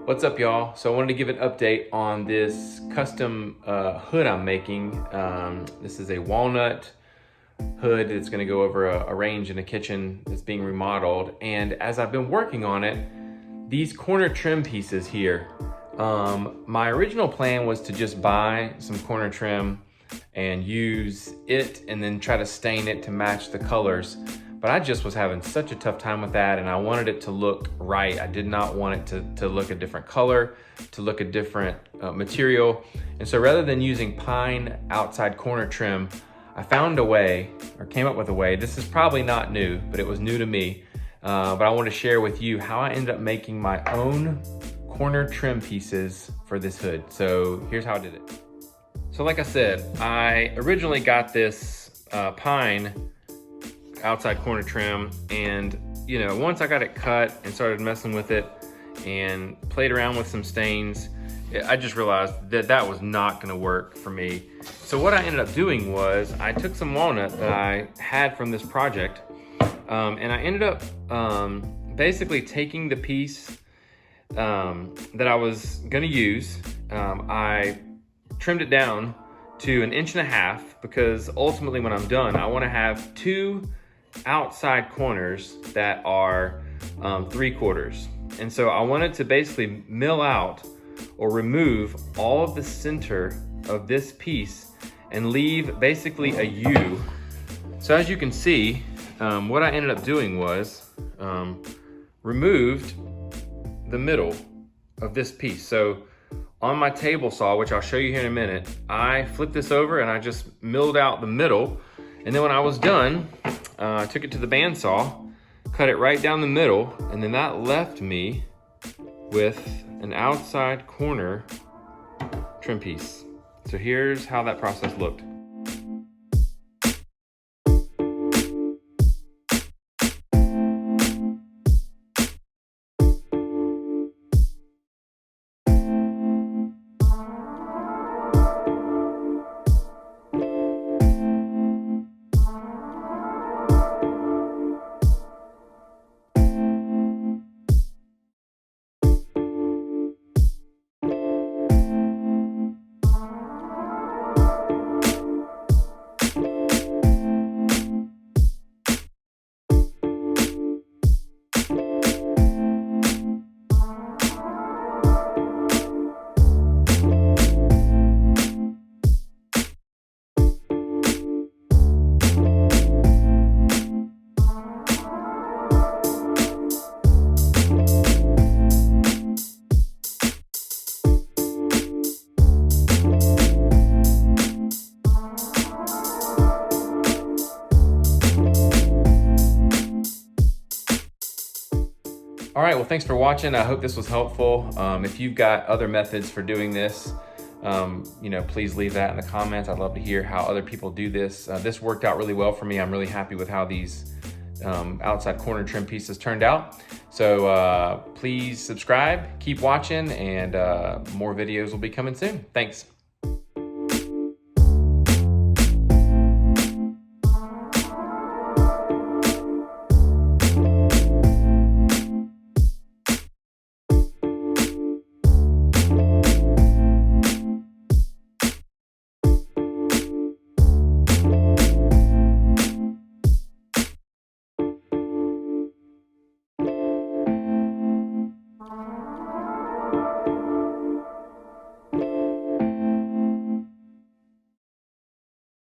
What's up, y'all? So I wanted to give an update on this custom hood I'm making. This is a walnut hood that's gonna go over a range in a kitchen that's being remodeled. And as I've been working on it, these corner trim pieces here, my original plan was to just buy some corner trim and use it and then try to stain it to match the colors. But I just was having such a tough time with that, and I wanted it to look right. I did not want it to look a different color, to look a different material. And so rather than using pine outside corner trim, I found a way, or came up with a way. This is probably not new, but it was new to me. But I want to share with you how I ended up making my own corner trim pieces for this hood. So here's how I did it. So like I said, I originally got this pine outside corner trim, and once I got it cut and started messing with it and played around with some stains, I just realized that that was not going to work for me. So what I ended up doing was I took some walnut that I had from this project, and I ended up basically taking the piece that I was going to use. I trimmed it down to 1.5 inches because ultimately when I'm done, I want to have 2 outside corners that are 3/4. And so I wanted to basically mill out or remove all of the center of this piece and leave basically a U. So as you can see, what I ended up doing was removed the middle of this piece. So on my table saw, which I'll show you here in a minute, I flipped this over and I just milled out the middle. And then when I was done, I took it to the bandsaw, cut it right down the middle, and then that left me with an outside corner trim piece. So here's how that process looked. All right, well, thanks for watching. I hope this was helpful. If you've got other methods for doing this, please leave that in the comments. I'd love to hear how other people do this. This worked out really well for me. I'm really happy with how these outside corner trim pieces turned out. So please subscribe, keep watching, and more videos will be coming soon. Thanks.